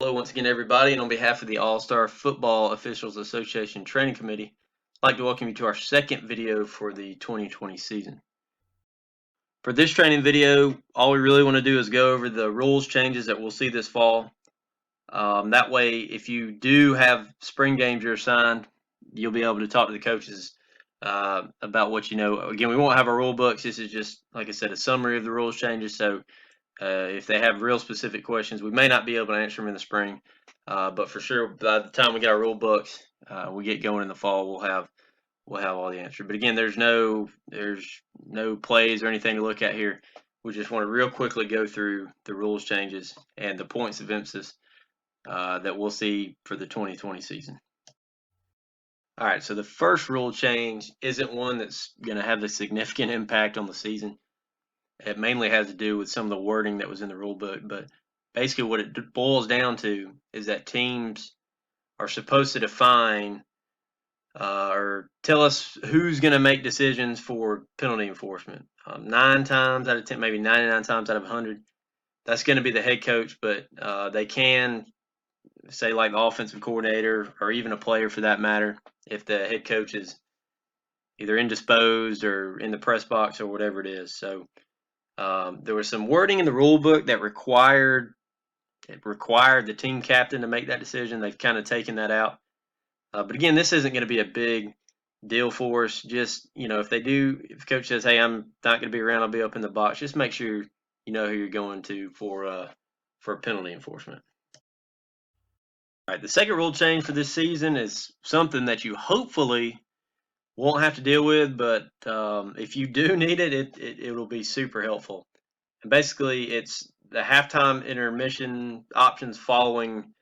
Hello once again, everybody, and on behalf of the All-Star Football Officials Association Training Committee, I'd like to welcome you to our second video for the 2020 season. For this training video, all we really want to do is go over the rules changes that we'll see this fall. That way, if you do have spring games you're assigned, you'll be able to talk to the coaches about what you know. Again, we won't have our rule books. This is just, like I said, a summary of the rules changes. So if they have real specific questions, we may not be able to answer them in the spring, but for sure, by the time we get our rule books, we get going in the fall, we'll have all the answers. But again, there's no plays or anything to look at here. We just want to real quickly go through the rules changes and the points of emphasis that we'll see for the 2020 season. All right, so the first rule change isn't one that's going to have a significant impact on the season. It mainly has to do with some of the wording that was in the rule book, but basically what it boils down to is that teams are supposed to define or tell us who's going to make decisions for penalty enforcement. 9 times out of 10, maybe 99 times out of 100, that's going to be the head coach, but they can say like the offensive coordinator or even a player for that matter, if the head coach is either indisposed or in the press box or whatever it is. So there was some wording in the rule book that required the team captain to make that decision. They've kind of taken that out. But again, this isn't going to be a big deal for us. Just, if if coach says, hey, I'm not going to be around, I'll be up in the box, just make sure you know who you're going to for penalty enforcement. All right, the second rule change for this season is something that you hopefully won't have to deal with, but if you do need it, it'll be super helpful. And basically, it's the halftime intermission options following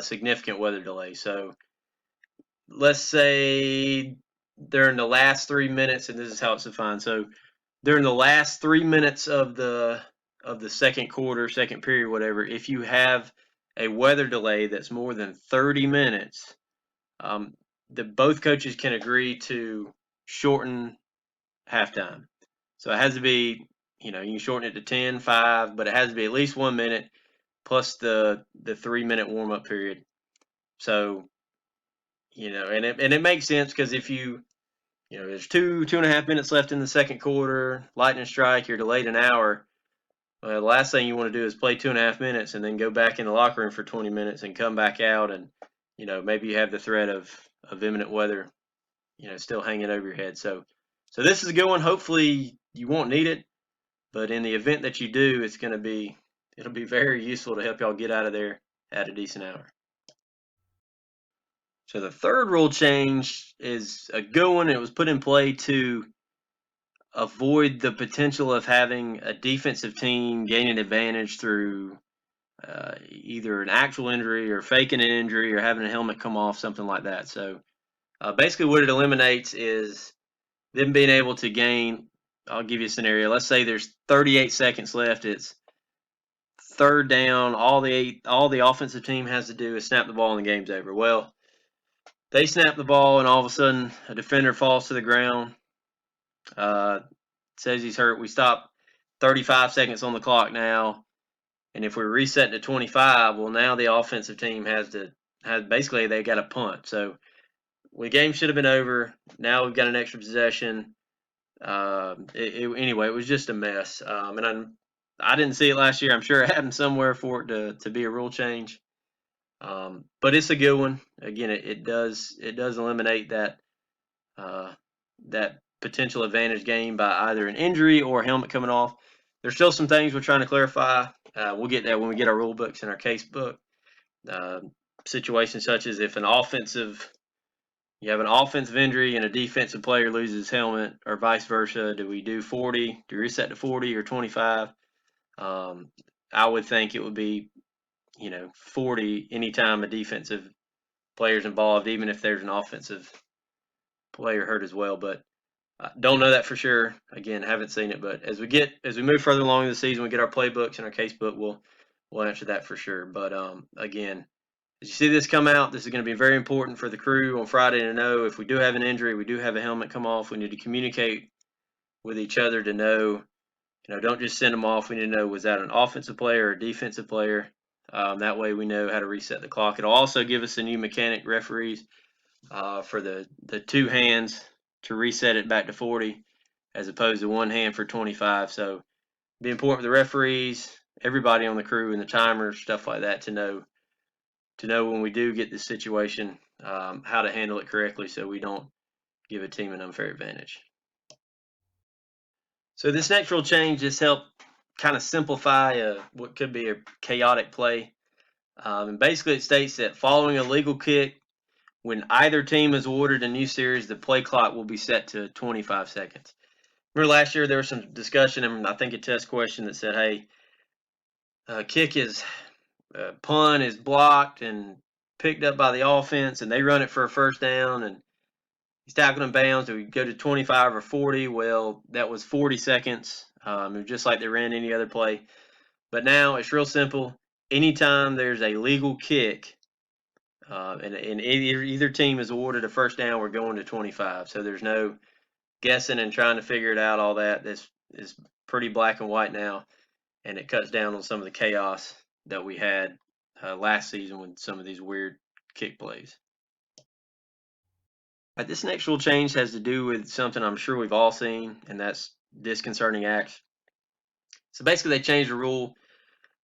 significant weather delay. So let's say during the last 3 minutes, and this is how it's defined. So during the last 3 minutes of the second quarter, second period, whatever, if you have a weather delay that's more than 30 minutes, both coaches can agree to shorten halftime. So it has to be, you can shorten it to 10, 5, but it has to be at least 1 minute plus the 3-minute warm-up period. So, and it makes sense because if there's 2.5 minutes left in the second quarter, lightning strike, you're delayed an hour. Well, the last thing you want to do is play 2.5 minutes and then go back in the locker room for 20 minutes and come back out and, maybe you have the threat of imminent weather, still hanging over your head. So this is a good one. Hopefully you won't need it, but in the event that you do, it'll be very useful to help y'all get out of there at a decent hour. So the third rule change is a good one. It was put in play to avoid the potential of having a defensive team gain an advantage through either an actual injury or faking an injury or having a helmet come off, something like that. So basically what it eliminates is them being able to gain. I'll give you a scenario. Let's say there's 38 seconds left. It's third down. All the offensive team has to do is snap the ball and the game's over. Well, they snap the ball and all of a sudden a defender falls to the ground. Says he's hurt. We stop 35 seconds on the clock now. And if we reset to 25, well, now the offensive team basically they got a punt. So the game should have been over. Now we've got an extra possession. Anyway, it was just a mess. And I didn't see it last year. I'm sure it happened somewhere for it to be a rule change. But it's a good one. Again, it does eliminate that potential advantage gained by either an injury or a helmet coming off. There's still some things we're trying to clarify. We'll get that when we get our rule books and our case book. Situations such as if you have an offensive injury and a defensive player loses his helmet, or vice versa. Do we do 40? Do we reset to 40 or 25? I would think it would be, 40 anytime a defensive player is involved, even if there's an offensive player hurt as well. But don't know that for sure. Again, haven't seen it. But as we move further along in the season, we get our playbooks and our case book, we'll answer that for sure. But again, as you see this come out, this is going to be very important for the crew on Friday to know if we do have an injury, we do have a helmet come off. We need to communicate with each other to know, don't just send them off. We need to know, was that an offensive player or a defensive player? That way we know how to reset the clock. It'll also give us a new mechanic referees for the two hands to reset it back to 40 as opposed to one hand for 25. So it'd be important for the referees, everybody on the crew, and the timers, stuff like that, to know when we do get this situation how to handle it correctly so we don't give a team an unfair advantage. So this next rule change just helped kind of simplify what could be a chaotic play. And basically it states that following a legal kick, when either team is awarded a new series, the play clock will be set to 25 seconds. Remember last year there was some discussion, and I think a test question that said, hey, kick is punt is blocked and picked up by the offense, and they run it for a first down, and he's tackled in bounds. Do we go to 25 or 40? Well, that was 40 seconds. It was just like they ran any other play. But now it's real simple. Anytime there's a legal kick, and either team is awarded a first down, we're going to 25. So there's no guessing and trying to figure it out. All that. This is pretty black and white now, and it cuts down on some of the chaos that we had last season with some of these weird kick plays. This next rule change has to do with something I'm sure we've all seen, and that's disconcerting acts. So basically, they changed the rule.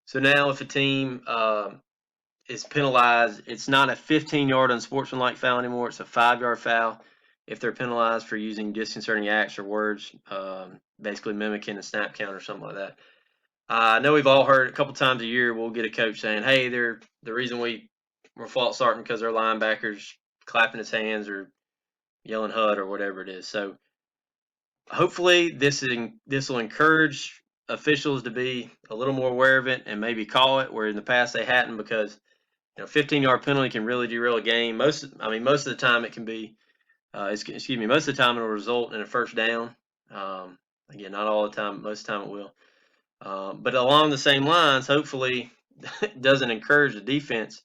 So now, if a team is penalized, it's not a 15-yard unsportsmanlike foul anymore. It's a 5-yard foul if they're penalized for using disconcerting acts or words, basically mimicking a snap count or something like that. I know we've all heard a couple times a year we'll get a coach saying, hey, they're the reason we're false starting because their linebackers clapping his hands or yelling HUD or whatever it is. So hopefully this will encourage officials to be a little more aware of it and maybe call it where in the past they hadn't, because 15-yard penalty can really derail a game. Most of the time it can be most of the time it'll result in a first down. Again, not all the time, most of the time it will. But along the same lines, hopefully it doesn't encourage the defense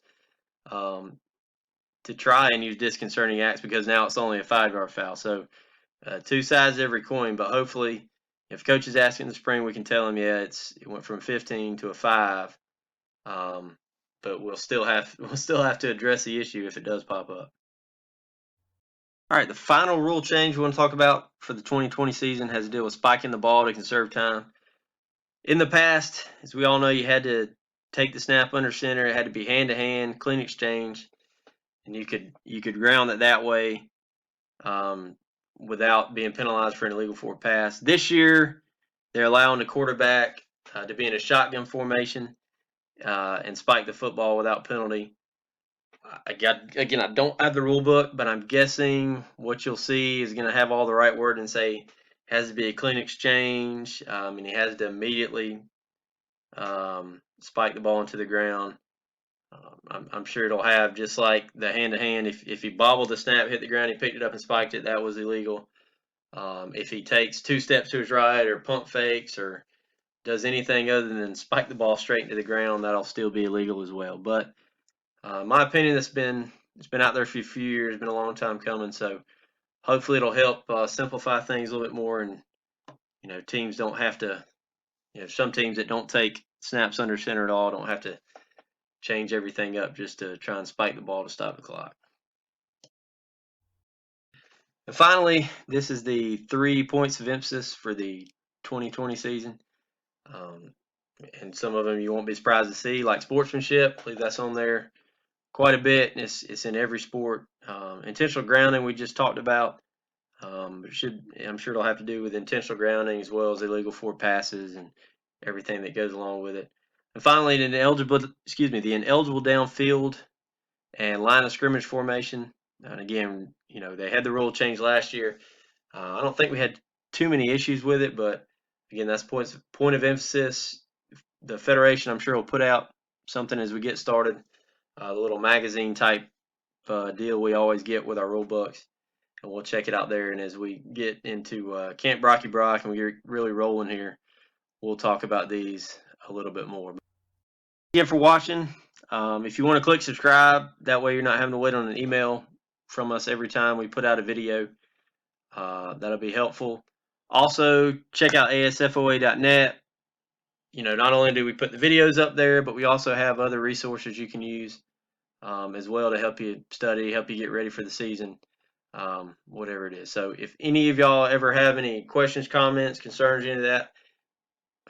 to try and use disconcerting acts, because now it's only a 5-yard foul. So two sides of every coin, but hopefully if coach is asking in the spring, we can tell him, yeah, it went from 15 to a 5. But we'll still have to address the issue if it does pop up. All right, the final rule change we want to talk about for the 2020 season has to do with spiking the ball to conserve time. In the past, as we all know, you had to take the snap under center. It had to be hand-to-hand, clean exchange, and you could ground it that way without being penalized for an illegal forward pass. This year, they're allowing the quarterback to be in a shotgun formation and spike the football without penalty. I don't have the rule book, but I'm guessing what you'll see is going to have all the right word and say has to be a clean exchange, and he has to immediately spike the ball into the ground. I'm sure it'll have just like the hand-to-hand. If he bobbled the snap, hit the ground, he picked it up and spiked it, that was illegal. If he takes 2 steps to his right or pump fakes or does anything other than spike the ball straight into the ground, that'll still be illegal as well. But my opinion, it's been out there for a few years, been a long time coming. So hopefully it'll help simplify things a little bit more, and teams don't have to. Some teams that don't take snaps under center at all don't have to change everything up just to try and spike the ball to stop the clock. And finally, this is the 3 points of emphasis for the 2020 season. And some of them you won't be surprised to see, like sportsmanship. I believe that's on there quite a bit. And it's in every sport. Intentional grounding we just talked about. I'm sure it'll have to do with intentional grounding as well as illegal forward passes and everything that goes along with it. And finally, the ineligible downfield and line of scrimmage formation. And again, they had the rule change last year. I don't think we had too many issues with it, but again, that's point of emphasis. The Federation, I'm sure, will put out something as we get started, the little magazine type deal we always get with our rule books. And we'll check it out there. And as we get into Camp Brocky Brock and we get really rolling here, we'll talk about these a little bit more. Again, for watching. If you want to click subscribe, that way you're not having to wait on an email from us every time we put out a video. That'll be helpful. Also, check out asfoa.net. not only do we put the videos up there, but we also have other resources you can use as well to help you study, help you get ready for the season, whatever it is. So if any of y'all ever have any questions, comments, concerns, any of that,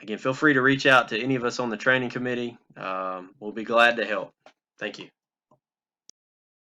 again, feel free to reach out to any of us on the training committee. We'll be glad to help. Thank you.